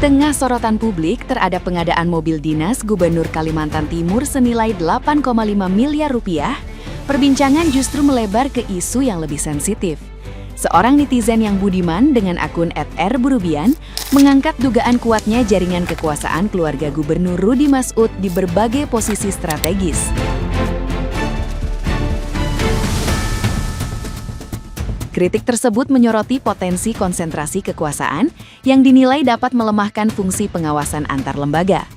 tengah sorotan publik terhadap pengadaan mobil dinas Gubernur Kalimantan Timur senilai 8,5 miliar rupiah, perbincangan justru melebar ke isu yang lebih sensitif. Seorang netizen yang budiman dengan akun @rburubian mengangkat dugaan kuatnya jaringan kekuasaan keluarga Gubernur Rudy Masud di berbagai posisi strategis. Kritik tersebut menyoroti potensi konsentrasi kekuasaan yang dinilai dapat melemahkan fungsi pengawasan antar lembaga.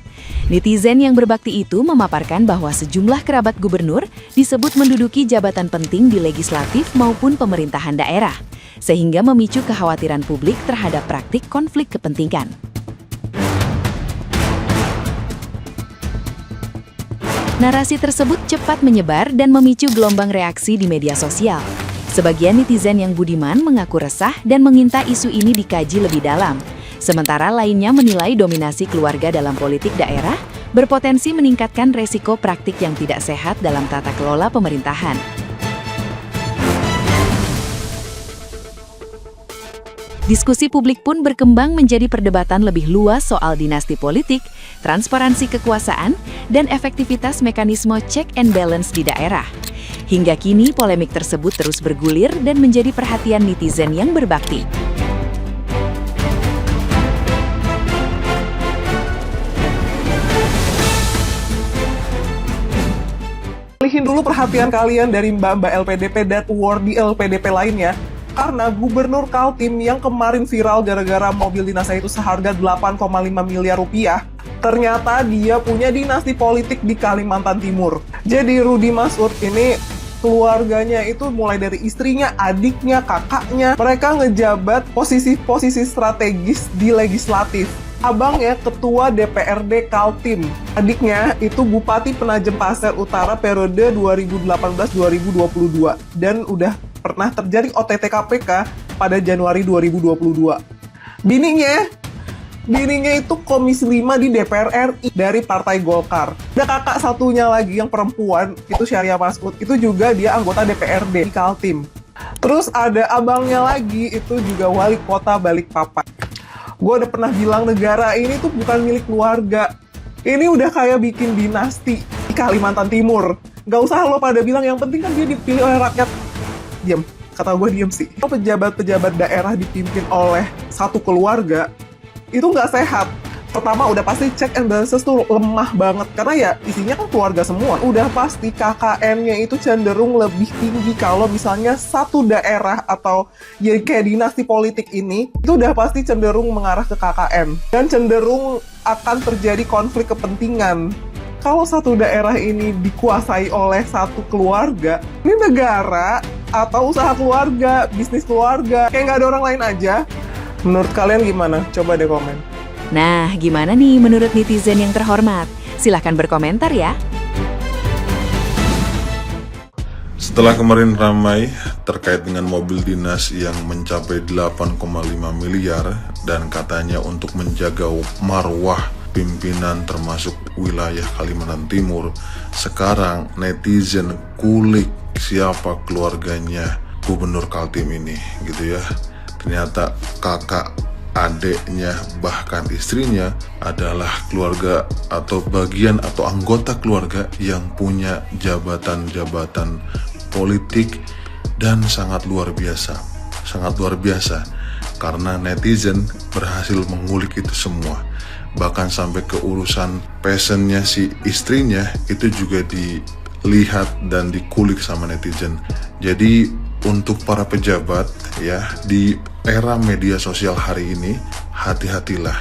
Netizen yang berbakti itu memaparkan bahwa sejumlah kerabat gubernur disebut menduduki jabatan penting di legislatif maupun pemerintahan daerah, sehingga memicu kekhawatiran publik terhadap praktik konflik kepentingan. Narasi tersebut cepat menyebar dan memicu gelombang reaksi di media sosial. Sebagian netizen yang budiman mengaku resah dan meminta isu ini dikaji lebih dalam. Sementara lainnya menilai dominasi keluarga dalam politik daerah berpotensi meningkatkan resiko praktik yang tidak sehat dalam tata kelola pemerintahan. Diskusi publik pun berkembang menjadi perdebatan lebih luas soal dinasti politik, transparansi kekuasaan, dan efektivitas mekanisme check and balance di daerah. Hingga kini, polemik tersebut terus bergulir dan menjadi perhatian netizen yang berbakti. Alihin dulu perhatian kalian dari mbak-mbak LPDP dan wardi LPDP lainnya, karena Gubernur Kaltim yang kemarin viral gara-gara mobil dinasnya itu seharga 8,5 miliar rupiah, ternyata dia punya dinasti politik di Kalimantan Timur. Jadi Rudy Masud ini keluarganya itu mulai dari istrinya, adiknya, kakaknya, mereka ngejabat posisi-posisi strategis di legislatif. Abangnya ketua DPRD Kaltim, adiknya itu Bupati Penajem Pasir Utara periode 2018-2022 dan udah pernah terjadi OTT KPK pada Januari 2022. Bininya itu Komisi 5 di DPR RI dari Partai Golkar. Ada kakak satunya lagi yang perempuan, itu Syariah Masud, itu juga dia anggota DPRD di Kaltim. Terus ada abangnya lagi, itu juga wali kota Balikpapan. Gue udah pernah bilang negara ini tuh bukan milik keluarga. Ini udah kayak bikin dinasti di Kalimantan Timur. Gak usah lo pada bilang, yang penting kan dia dipilih oleh rakyat. Diam, kata gue diam sih. Pejabat-pejabat daerah dipimpin oleh satu keluarga, itu nggak sehat. Pertama, udah pasti check and balances tuh lemah banget. Karena ya isinya kan keluarga semua. Udah pasti KKN-nya itu cenderung lebih tinggi kalau misalnya satu daerah atau ya kayak dinasti politik ini, itu udah pasti cenderung mengarah ke KKN. Dan cenderung akan terjadi konflik kepentingan. Kalau satu daerah ini dikuasai oleh satu keluarga, ini negara atau usaha keluarga, bisnis keluarga, kayak nggak ada orang lain aja. Menurut kalian gimana? Coba deh komen. Nah, gimana nih menurut netizen yang terhormat? Silahkan berkomentar ya. Setelah kemarin ramai terkait dengan mobil dinas yang mencapai 8,5 miliar dan katanya untuk menjaga marwah pimpinan termasuk wilayah Kalimantan Timur, sekarang netizen kulik siapa keluarganya Gubernur Kaltim ini, gitu ya. Ternyata kakak, adeknya, bahkan istrinya adalah keluarga atau bagian atau anggota keluarga yang punya jabatan-jabatan politik dan sangat luar biasa karena netizen berhasil mengulik itu semua. Bahkan sampai ke urusan passionnya si istrinya itu juga dilihat dan dikulik sama netizen. Jadi untuk para pejabat ya di era media sosial hari ini, hati-hatilah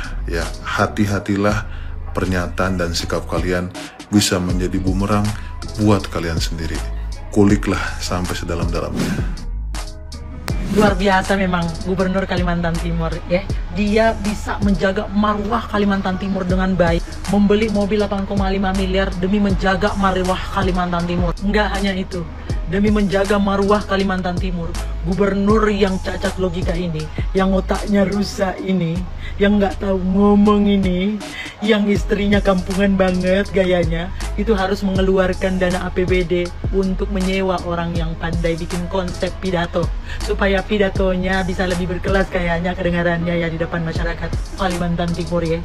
pernyataan dan sikap kalian bisa menjadi bumerang buat kalian sendiri. Kuliklah sampai sedalam-dalamnya. Luar biasa memang Gubernur Kalimantan Timur ya. Dia bisa menjaga marwah Kalimantan Timur dengan baik. Membeli mobil 8,5 miliar demi menjaga marwah Kalimantan Timur. Enggak hanya itu, demi menjaga marwah Kalimantan Timur, gubernur yang cacat logika ini, yang otaknya rusak ini, yang nggak tahu ngomong ini, yang istrinya kampungan banget gayanya, itu harus mengeluarkan dana APBD untuk menyewa orang yang pandai bikin konsep pidato, supaya pidatonya bisa lebih berkelas kayaknya kedengarannya ya di depan masyarakat Kalimantan Timur ya.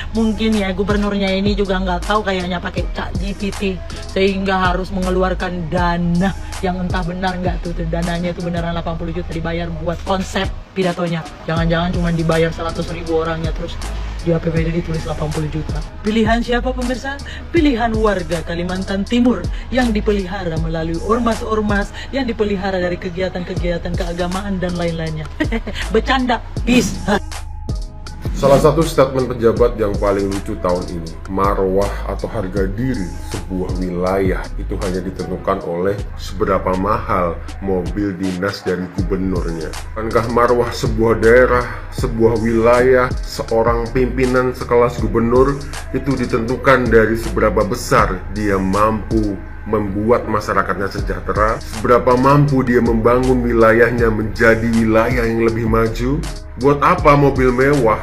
Mungkin ya gubernurnya ini juga nggak tahu kayaknya pakai ChatGPT, sehingga harus mengeluarkan dana yang entah benar nggak tuh dananya itu beneran 80 juta dibayar buat konsep pidatonya. Jangan-jangan cuma dibayar 100.000 orangnya, terus di APBD ditulis 80 juta. Pilihan siapa pemirsa? Pilihan warga Kalimantan Timur yang dipelihara melalui ormas-ormas, yang dipelihara dari kegiatan-kegiatan keagamaan dan lain-lainnya. Bercanda, peace. Salah satu statement pejabat yang paling lucu tahun ini, marwah atau harga diri sebuah wilayah itu hanya ditentukan oleh seberapa mahal mobil dinas dari gubernurnya. Bukankah marwah sebuah daerah, sebuah wilayah, seorang pimpinan sekelas gubernur itu ditentukan dari seberapa besar dia mampu membuat masyarakatnya sejahtera, seberapa mampu dia membangun wilayahnya menjadi wilayah yang lebih maju. Buat apa mobil mewah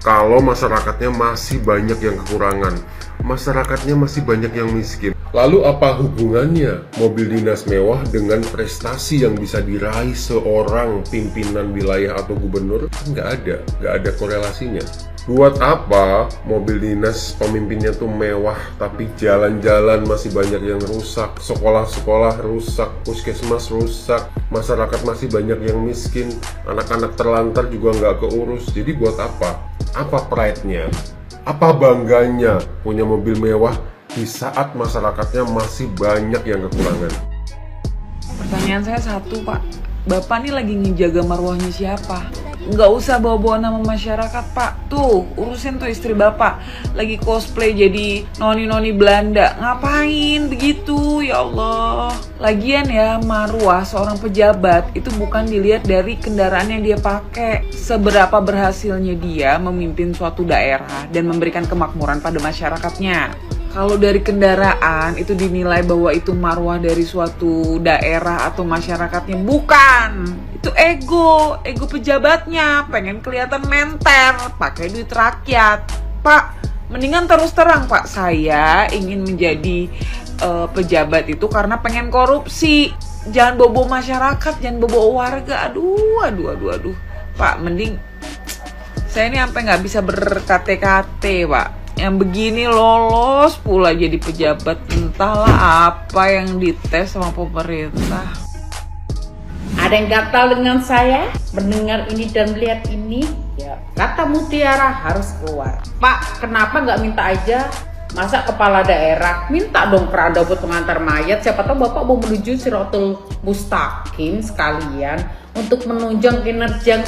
kalau masyarakatnya masih banyak yang kekurangan, masyarakatnya masih banyak yang miskin? Lalu apa hubungannya mobil dinas mewah dengan prestasi yang bisa diraih seorang pimpinan wilayah atau gubernur? Nggak ada korelasinya. Buat apa mobil dinas pemimpinnya tuh mewah, tapi jalan-jalan masih banyak yang rusak, sekolah-sekolah rusak, puskesmas rusak, masyarakat masih banyak yang miskin, anak-anak terlantar juga nggak keurus. Jadi buat apa? Apa pride-nya? Apa bangganya punya mobil mewah di saat masyarakatnya masih banyak yang kekurangan? Pertanyaan saya satu, Pak. Bapak nih lagi ngejaga marwahnya siapa? Nggak usah bawa-bawa nama masyarakat, Pak. Tuh, urusin tuh istri Bapak lagi cosplay jadi noni-noni Belanda. Ngapain begitu? Ya Allah. Lagian ya, marwah seorang pejabat itu bukan dilihat dari kendaraan yang dia pakai. Seberapa berhasilnya dia memimpin suatu daerah dan memberikan kemakmuran pada masyarakatnya. Kalau dari kendaraan itu dinilai bahwa itu marwah dari suatu daerah atau masyarakatnya. Bukan. Itu ego pejabatnya, pengen kelihatan menter, pakai duit rakyat. Pak, mendingan terus terang, Pak, saya ingin menjadi pejabat itu karena pengen korupsi. Jangan bobo masyarakat, jangan bobo warga. Aduh. Pak, mending saya ini sampai nggak bisa berkate-kate, Pak. Yang begini lolos pula jadi pejabat, entahlah apa yang dites sama pemerintah. Ada yang gatal dengan saya mendengar ini dan melihat ini? Ya, kata Mutiara harus keluar. Pak, kenapa nggak minta aja? Masa kepala daerah minta dong keranda buat pengantar mayat? Siapa tahu Bapak mau menuju Siratul Mustaqim sekalian untuk menunjang kinerja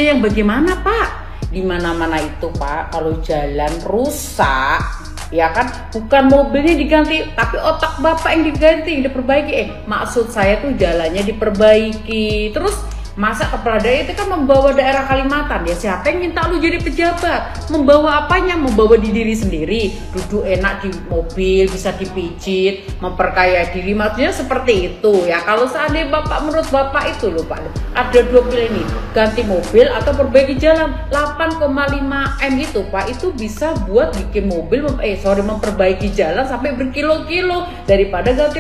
yang bagaimana, Pak? Di mana-mana itu, Pak, kalau jalan rusak, ya kan, bukan mobilnya diganti, tapi otak Bapak yang diganti, yang diperbaiki. Maksud saya tuh jalannya diperbaiki. Terus masa kepala daerah itu kan membawa daerah Kalimantan, ya siapa yang minta lu jadi pejabat? Membawa apanya? Membawa di diri sendiri, duduk enak di mobil, bisa dipijit, memperkaya diri, maksudnya seperti itu ya. Kalau seandainya Bapak, menurut Bapak itu loh Pak, ada dua pilihan nih, ganti mobil atau perbaiki jalan. 8,5 M itu Pak, itu bisa buat bikin mobil, memperbaiki jalan sampai berkilo-kilo daripada ganti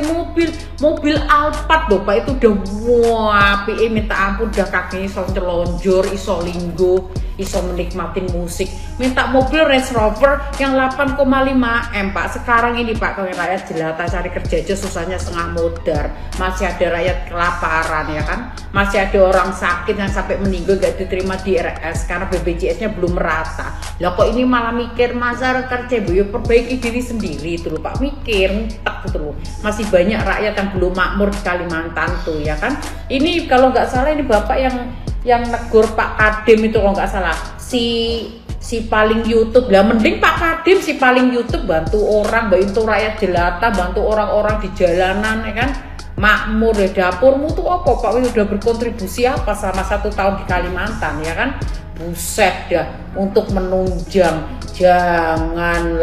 mobil Alphard loh Pak, itu udah wah, minta ampun, udah kakinya iso nyelonjor, iso linggo, iso menikmatin musik. Minta mobil Range Rover yang 8,5 M Pak. Sekarang ini Pak, kalau rakyat jelata cari kerja aja susahnya setengah modar. Masih ada rakyat kelaparan ya kan. Masih ada orang sakit yang sampai meninggal gak diterima di RS karena BPJS-nya belum merata. Lah kok ini malah mikir masyarakat kerja, ya perbaiki diri sendiri itu loh Pak, mikir tak gitu loh. Masih banyak rakyat yang belum makmur di Kalimantan tuh ya kan. Ini kalau nggak salah ini Bapak yang negur Pak Kadem itu kalau nggak salah, si paling YouTube. Lah mending Pak Kadem si paling YouTube bantu orang, bantu rakyat jelata, bantu orang-orang di jalanan ya kan. Makmur ya, dapurmu tuh apa Pak, udah berkontribusi apa selama 1 tahun di Kalimantan ya kan. Buset dah, untuk menunjang Jangan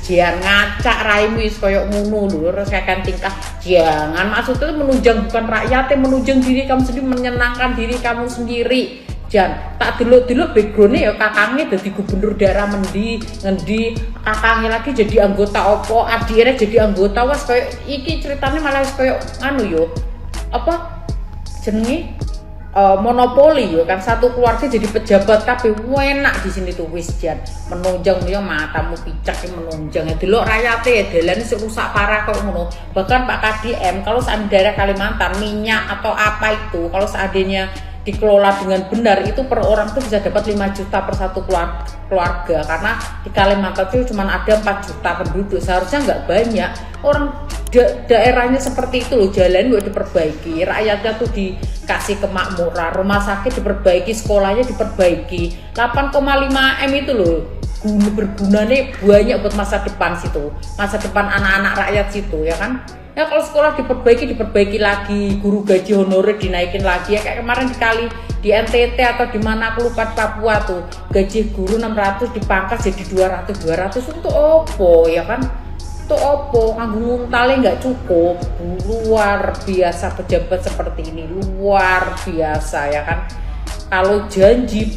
jangan ngacak raimu wis koyo ngono lho, resakan tingkah. Jangan, maksudnya menunjang bukan rakyat, menunjang diri kamu sendiri, menyenangkan diri kamu sendiri. Jan, tak delok-delok background-nya ya kakangnya jadi gubernur daerah ngendi, kakangnya lagi jadi anggota opo, adiknya jadi anggota, was koyo iki ceritanya malah koyo anu yo. Apa jenenge? Monopoli ya kan, satu keluarga jadi pejabat tapi enak di sini tuh wis Jan, menunjang ya matamu picak menunjang ya delok rakyate dalan sing rusak parah kok ngono. Bahkan Pak KDM kalau seandainya daerah Kalimantan minyak atau apa itu kalau seandainya dikelola dengan benar itu per orang tuh bisa dapat 5 juta per satu keluarga, karena di Kalimantan itu cuma ada 4 juta penduduk, seharusnya nggak banyak orang daerahnya seperti itu loh. Jalan gue diperbaiki, rakyatnya tuh dikasih kemakmuran, rumah sakit diperbaiki, sekolahnya diperbaiki, 8,5 M itu loh bergunanya banyak buat masa depan situ, masa depan anak-anak rakyat situ ya kan. Ya kalau sekolah diperbaiki lagi, guru gaji honorer dinaikin lagi ya kayak kemarin di NTT atau di mana aku lupa, Papua tuh gaji guru 600 dipangkas jadi 200 untuk opo ya kan, untuk opo nganggung nguntale nggak cukup. Luar biasa pejabat seperti ini, luar biasa ya kan. Kalau janji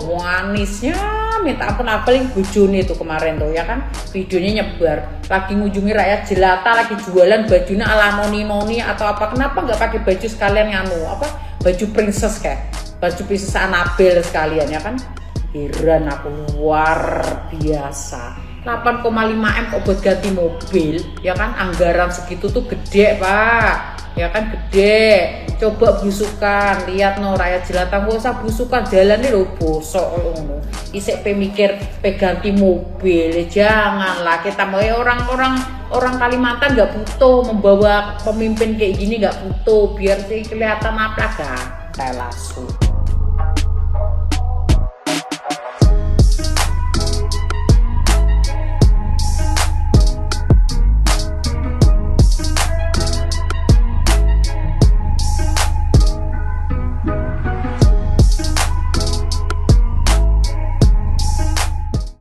manisnya minta ampun, apalagi bojone itu kemarin tuh ya kan, videonya nyebar lagi ngunjungi rakyat jelata, lagi jualan bajunya ala noni atau apa. Kenapa nggak pakai baju sekalian nganu apa, baju princess kayak baju princess Annabelle sekalian ya kan. Heran aku, luar biasa. 8,5 M kok buat ganti mobil ya kan, anggaran segitu tuh gede Pak ya kan, gede. Coba busukan, lihat no rakyat jelata gak usah busukan, jalan nih lo bosok ngono. Isek pemikir peganti mobil, janganlah kita mau orang Kalimantan nggak butuh membawa pemimpin kayak gini, nggak butuh biar sih kelihatan apa gak langsung.